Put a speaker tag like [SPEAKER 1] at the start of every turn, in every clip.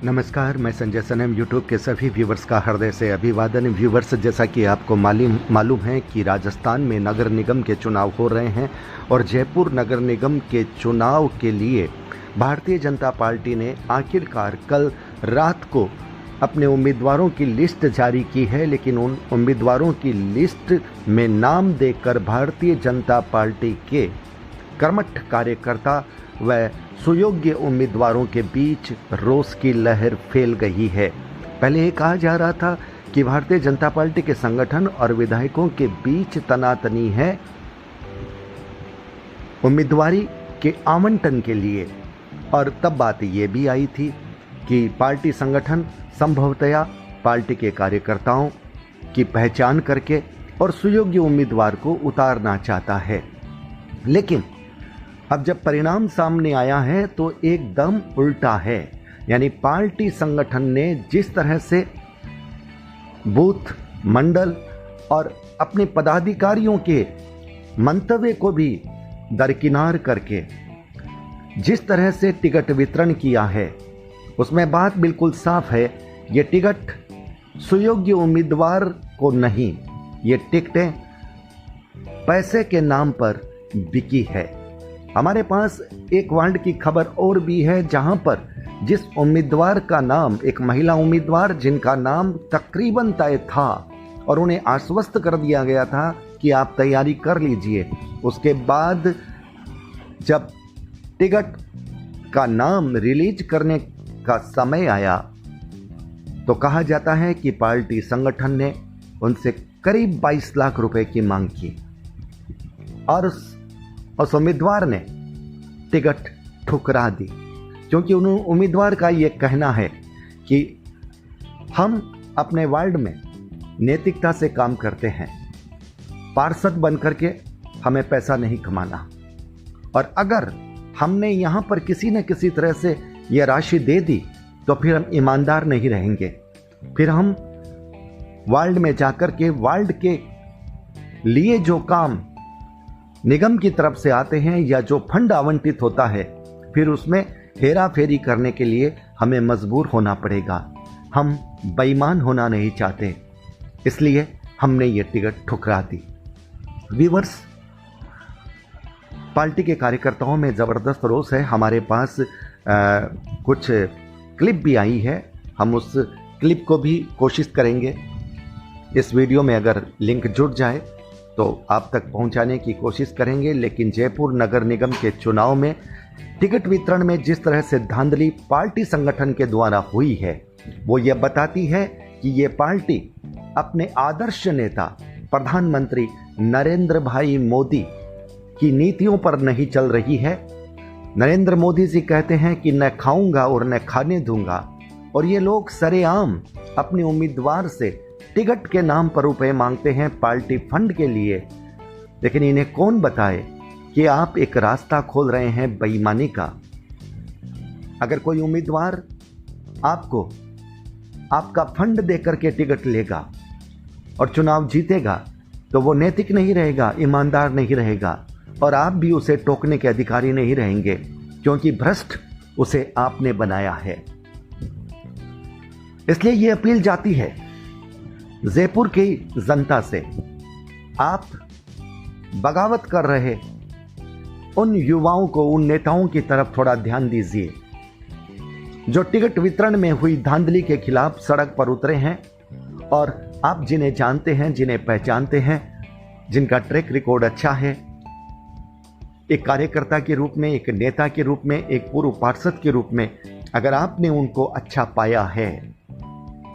[SPEAKER 1] नमस्कार, मैं संजय सनेम यूट्यूब के सभी व्यूवर्स का हृदय से अभिवादन। व्यूवर्स, जैसा कि आपको मालूम है कि राजस्थान में नगर निगम के चुनाव हो रहे हैं और जयपुर नगर निगम के चुनाव के लिए भारतीय जनता पार्टी ने आखिरकार कल रात को अपने उम्मीदवारों की लिस्ट जारी की है। लेकिन उन उम्मीदवारों की लिस्ट में नाम देकर भारतीय जनता पार्टी के कर्मठ कार्यकर्ता व सुयोग्य उम्मीदवारों के बीच रोष की लहर फैल गई है। पहले ये कहा जा रहा था कि भारतीय जनता पार्टी के संगठन और विधायकों के बीच तनातनी है उम्मीदवारी के आवंटन के लिए, और तब बात ये भी आई थी कि पार्टी संगठन संभवतया पार्टी के कार्यकर्ताओं की पहचान करके और सुयोग्य उम्मीदवार को उतारना चाहता है। लेकिन अब जब परिणाम सामने आया है तो एकदम उल्टा है। यानी पार्टी संगठन ने जिस तरह से बूथ मंडल और अपने पदाधिकारियों के मंतव्य को भी दरकिनार करके जिस तरह से टिकट वितरण किया है, उसमें बात बिल्कुल साफ है, ये टिकट सुयोग्य उम्मीदवार को नहीं, ये टिकटें पैसे के नाम पर बिकी है। हमारे पास एक वार्ड की खबर और भी है, जहां पर जिस उम्मीदवार का नाम, एक महिला उम्मीदवार जिनका नाम तकरीबन तय था और उन्हें आश्वस्त कर दिया गया था कि आप तैयारी कर लीजिए, उसके बाद जब टिकट का नाम रिलीज करने का समय आया तो कहा जाता है कि पार्टी संगठन ने उनसे करीब 22 लाख रुपए की मांग की और उस उम्मीदवार ने टिकट ठुकरा दी, क्योंकि उन उम्मीदवार का ये कहना है कि हम अपने वार्ड में नैतिकता से काम करते हैं, पार्षद बन करके हमें पैसा नहीं कमाना, और अगर हमने यहाँ पर किसी न किसी तरह से यह राशि दे दी तो फिर हम ईमानदार नहीं रहेंगे, फिर हम वार्ड में जाकर के वार्ड के लिए जो काम निगम की तरफ से आते हैं या जो फंड आवंटित होता है, फिर उसमें हेरा फेरी करने के लिए हमें मजबूर होना पड़ेगा। हम बेईमान होना नहीं चाहते, इसलिए हमने ये टिकट ठुकरा दी। व्यूअर्स, पार्टी के कार्यकर्ताओं में ज़बरदस्त रोष है। हमारे पास कुछ क्लिप भी आई है, हम उस क्लिप को भी कोशिश करेंगे इस वीडियो में अगर लिंक जुड़ जाए तो आप तक पहुंचाने की कोशिश करेंगे। लेकिन जयपुर नगर निगम के चुनाव में टिकट वितरण में जिस तरह से धांधली पार्टी संगठन के द्वारा हुई है, वो ये बताती है कि ये पार्टी अपने आदर्श नेता प्रधानमंत्री नरेंद्र भाई मोदी की नीतियों पर नहीं चल रही है। नरेंद्र मोदी जी कहते हैं कि न खाऊंगा और न खाने दूंगा, और ये लोग सरेआम अपने उम्मीदवार से टिकट के नाम पर रुपए मांगते हैं पार्टी फंड के लिए। लेकिन इन्हें कौन बताए कि आप एक रास्ता खोल रहे हैं बेईमानी का। अगर कोई उम्मीदवार आपको आपका फंड देकर के टिकट लेगा और चुनाव जीतेगा तो वो नैतिक नहीं रहेगा, ईमानदार नहीं रहेगा, और आप भी उसे टोकने के अधिकारी नहीं रहेंगे, क्योंकि भ्रष्ट उसे आपने बनाया है। इसलिए ये अपील जाती है जयपुर की जनता से, आप बगावत कर रहे उन युवाओं को, उन नेताओं की तरफ थोड़ा ध्यान दीजिए जो टिकट वितरण में हुई धांधली के खिलाफ सड़क पर उतरे हैं, और आप जिन्हें जानते हैं, जिन्हें पहचानते हैं, जिनका ट्रैक रिकॉर्ड अच्छा है, एक कार्यकर्ता के रूप में, एक नेता के रूप में, एक पूर्व पार्षद के रूप में, अगर आपने उनको अच्छा पाया है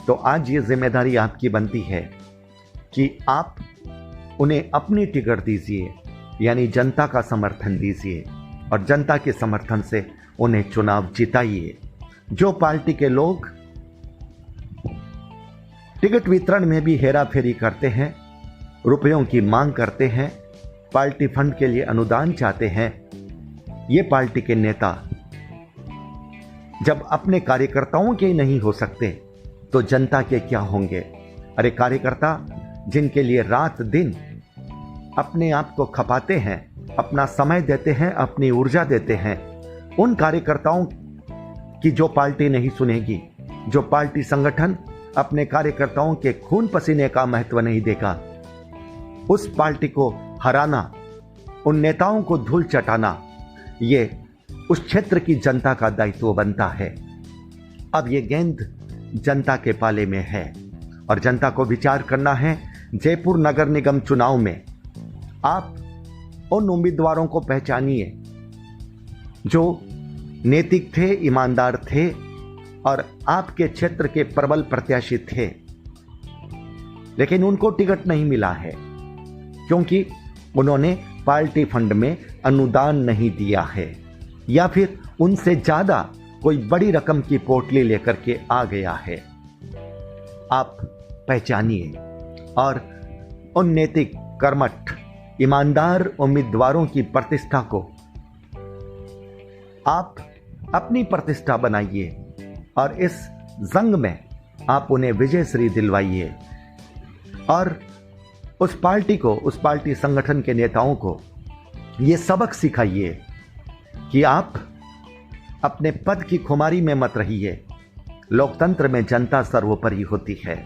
[SPEAKER 1] तो आज ये जिम्मेदारी आपकी बनती है कि आप उन्हें अपनी टिकट दीजिए, यानी जनता का समर्थन दीजिए, और जनता के समर्थन से उन्हें चुनाव जिताइए। जो पार्टी के लोग टिकट वितरण में भी हेरा फेरी करते हैं, रुपयों की मांग करते हैं, पार्टी फंड के लिए अनुदान चाहते हैं, ये पार्टी के नेता जब अपने कार्यकर्ताओं के ही नहीं हो सकते तो जनता के क्या होंगे। अरे कार्यकर्ता जिनके लिए रात दिन अपने आप को खपाते हैं, अपना समय देते हैं, अपनी ऊर्जा देते हैं, उन कार्यकर्ताओं की जो पार्टी नहीं सुनेगी, जो पार्टी संगठन अपने कार्यकर्ताओं के खून पसीने का महत्व नहीं देगा, उस पार्टी को हराना, उन नेताओं को धूल चटाना, ये उस क्षेत्र की जनता का दायित्व बनता है। अब ये गेंद जनता के पाले में है और जनता को विचार करना है। जयपुर नगर निगम चुनाव में आप उन उम्मीदवारों को पहचानिए जो नैतिक थे, ईमानदार थे और आपके क्षेत्र के प्रबल प्रत्याशी थे, लेकिन उनको टिकट नहीं मिला है क्योंकि उन्होंने पार्टी फंड में अनुदान नहीं दिया है या फिर उनसे ज्यादा कोई बड़ी रकम की पोटली लेकर के आ गया है। आप पहचानिए और उन नैतिक, कर्मठ, ईमानदार उम्मीदवारों की प्रतिष्ठा को आप अपनी प्रतिष्ठा बनाइए और इस जंग में आप उन्हें विजयश्री दिलवाइए और उस पार्टी को, उस पार्टी संगठन के नेताओं को ये सबक सिखाइए कि आप अपने पद की खुमारी में मत रहिए। लोकतंत्र में जनता सर्वोपरि होती है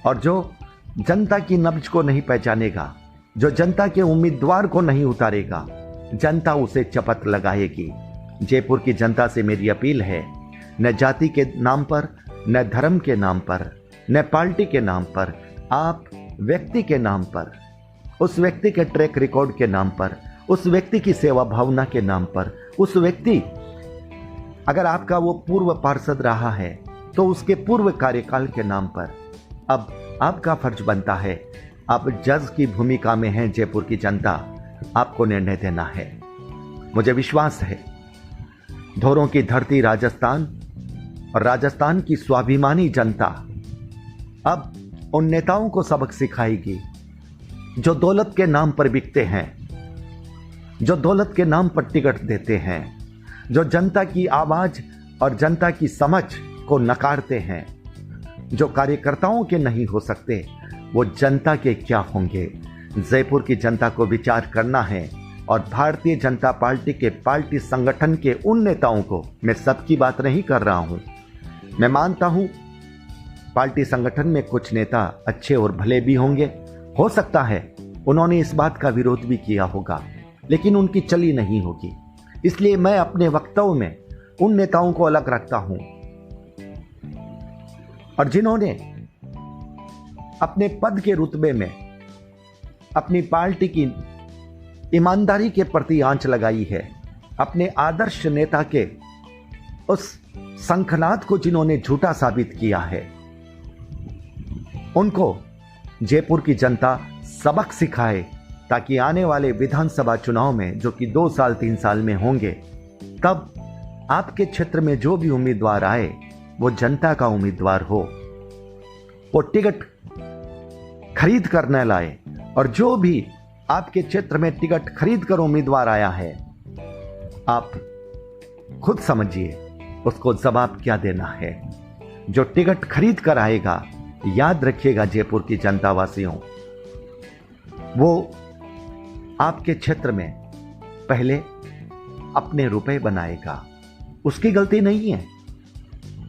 [SPEAKER 1] और जो जनता की नब्ज को नहीं पहचानेगा, जो जनता के उम्मीदवार को नहीं उतारेगा, जनता उसे चपत लगाएगी। जयपुर की जनता से मेरी अपील है, न जाति के नाम पर, न धर्म के नाम पर, न पार्टी के नाम पर, आप व्यक्ति के नाम पर, उस व्यक्ति के ट्रैक रिकॉर्ड के नाम पर, उस व्यक्ति की सेवा भावना के नाम पर, उस व्यक्ति अगर आपका वो पूर्व पार्षद रहा है तो उसके पूर्व कार्यकाल के नाम पर अब आपका फर्ज बनता है। आप जज की भूमिका में हैं। जयपुर की जनता, आपको निर्णय देना है। मुझे विश्वास है धोरों की धरती राजस्थान और राजस्थान की स्वाभिमानी जनता अब उन नेताओं को सबक सिखाएगी जो दौलत के नाम पर बिकते हैं, जो दौलत के नाम पर टिकट देते हैं, जो जनता की आवाज और जनता की समझ को नकारते हैं, जो कार्यकर्ताओं के नहीं हो सकते वो जनता के क्या होंगे। जयपुर की जनता को विचार करना है और भारतीय जनता पार्टी के पार्टी संगठन के उन नेताओं को, मैं सबकी बात नहीं कर रहा हूं, मैं मानता हूं पार्टी संगठन में कुछ नेता अच्छे और भले भी होंगे, हो सकता है उन्होंने इस बात का विरोध भी किया होगा, लेकिन उनकी चली नहीं होगी। इसलिए मैं अपने वक्तव्य में उन नेताओं को अलग रखता हूं और जिन्होंने अपने पद के रुतबे में अपनी पार्टी की ईमानदारी के प्रति आंच लगाई है, अपने आदर्श नेता के उस शंखनाद को जिन्होंने झूठा साबित किया है, उनको जयपुर की जनता सबक सिखाए ताकि आने वाले विधानसभा चुनाव में, जो कि 2 साल 3 साल में होंगे, तब आपके क्षेत्र में जो भी उम्मीदवार आए वो जनता का उम्मीदवार हो, वो टिकट खरीद कर न लाए। और जो भी आपके क्षेत्र में टिकट खरीद कर उम्मीदवार आया है, आप खुद समझिए उसको जवाब क्या देना है। जो टिकट खरीद कर आएगा, याद रखिएगा जयपुर की जनता वासियों, वो आपके क्षेत्र में पहले अपने रुपए बनाएगा। उसकी गलती नहीं है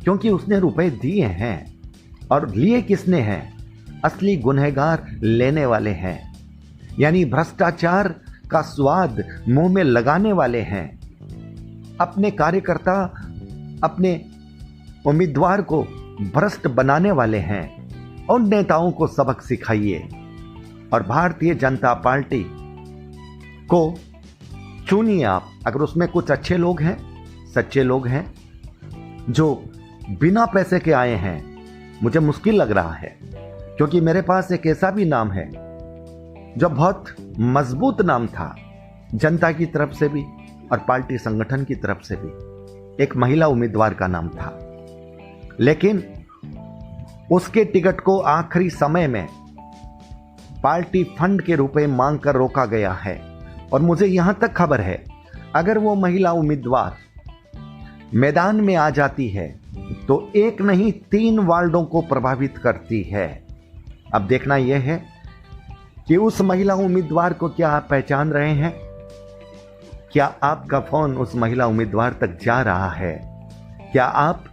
[SPEAKER 1] क्योंकि उसने रुपए दिए हैं और लिए किसने हैं? असली गुनहगार लेने वाले हैं, यानी भ्रष्टाचार का स्वाद मुंह में लगाने वाले हैं। अपने कार्यकर्ता, अपने उम्मीदवार को भ्रष्ट बनाने वाले हैं। उन नेताओं को सबक सिखाइए और भारतीय जनता पार्टी को चुनिए आप। अगर उसमें कुछ अच्छे लोग हैं, सच्चे लोग हैं जो बिना पैसे के आए हैं, मुझे मुश्किल लग रहा है क्योंकि मेरे पास एक ऐसा भी नाम है जो बहुत मजबूत नाम था, जनता की तरफ से भी और पार्टी संगठन की तरफ से भी। एक महिला उम्मीदवार का नाम था, लेकिन उसके टिकट को आखिरी समय में पार्टी फंड के रुपए मांग कर रोका गया है। और मुझे यहां तक खबर है, अगर वो महिला उम्मीदवार मैदान में आ जाती है तो 1 नहीं 3 वार्डों को प्रभावित करती है। अब देखना यह है कि उस महिला उम्मीदवार को क्या आप पहचान रहे हैं? क्या आपका फोन उस महिला उम्मीदवार तक जा रहा है? क्या आप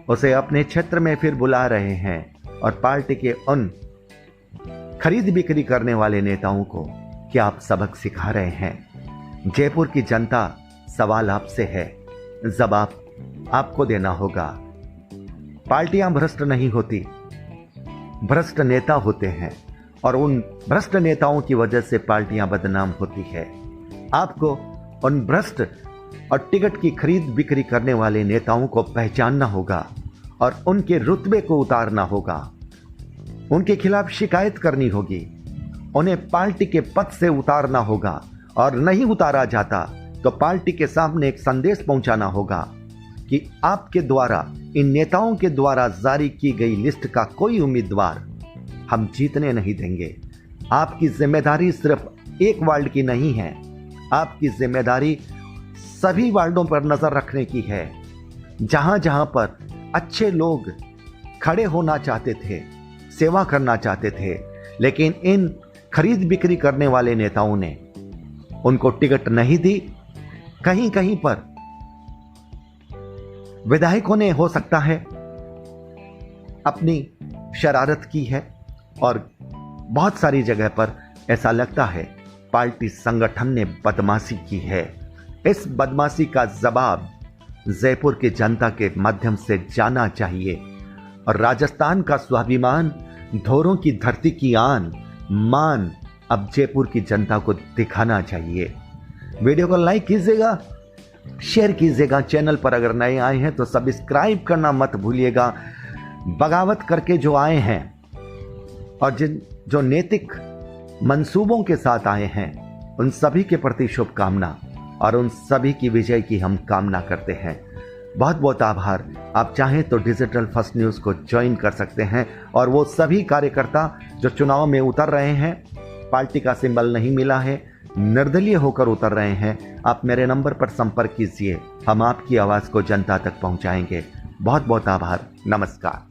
[SPEAKER 1] उसे अपने क्षेत्र में फिर बुला रहे हैं और पार्टी के उन खरीद बिक्री करने वाले नेताओं को क्या आप सबक सिखा रहे हैं? जयपुर की जनता सवाल आपसे है, जवाब आपको देना होगा। पार्टियां भ्रष्ट नहीं होती, भ्रष्ट नेता होते हैं और उन भ्रष्ट नेताओं की वजह से पार्टियां बदनाम होती है। आपको उन भ्रष्ट और टिकट की खरीद बिक्री करने वाले नेताओं को पहचानना होगा और उनके रुतबे को उतारना होगा। उनके खिलाफ शिकायत करनी होगी, उन्हें पार्टी के पद से उतारना होगा और नहीं उतारा जाता तो पार्टी के सामने एक संदेश पहुंचाना होगा कि आपके द्वारा, इन नेताओं के द्वारा जारी की गई लिस्ट का कोई उम्मीदवार हम जीतने नहीं देंगे। आपकी जिम्मेदारी सिर्फ एक वार्ड की नहीं है, आपकी जिम्मेदारी सभी वार्डों पर नजर रखने की है। जहां जहां पर अच्छे लोग खड़े होना चाहते थे, सेवा करना चाहते थे, लेकिन इन खरीद बिक्री करने वाले नेताओं ने उनको टिकट नहीं दी। कहीं कहीं पर विधायकों ने हो सकता है अपनी शरारत की है और बहुत सारी जगह पर ऐसा लगता है पार्टी संगठन ने बदमाशी की है। इस बदमाशी का जवाब जयपुर की जनता के माध्यम से जाना चाहिए और राजस्थान का स्वाभिमान, धोरों की धरती की आन मान अब जयपुर की जनता को दिखाना चाहिए। वीडियो को लाइक कीजिएगा, शेयर कीजिएगा। चैनल पर अगर नए आए हैं तो सब्सक्राइब करना मत भूलिएगा। बगावत करके जो आए हैं और जो नैतिक मंसूबों के साथ आए हैं, उन सभी के प्रति शुभकामना और उन सभी की विजय की हम कामना करते हैं। बहुत बहुत आभार। आप चाहें तो डिजिटल फर्स्ट न्यूज़ को ज्वाइन कर सकते हैं और वो सभी कार्यकर्ता जो चुनाव में उतर रहे हैं, पार्टी का सिंबल नहीं मिला है, निर्दलीय होकर उतर रहे हैं, आप मेरे नंबर पर संपर्क कीजिए। हम आपकी आवाज़ को जनता तक पहुंचाएंगे। बहुत बहुत आभार। नमस्कार।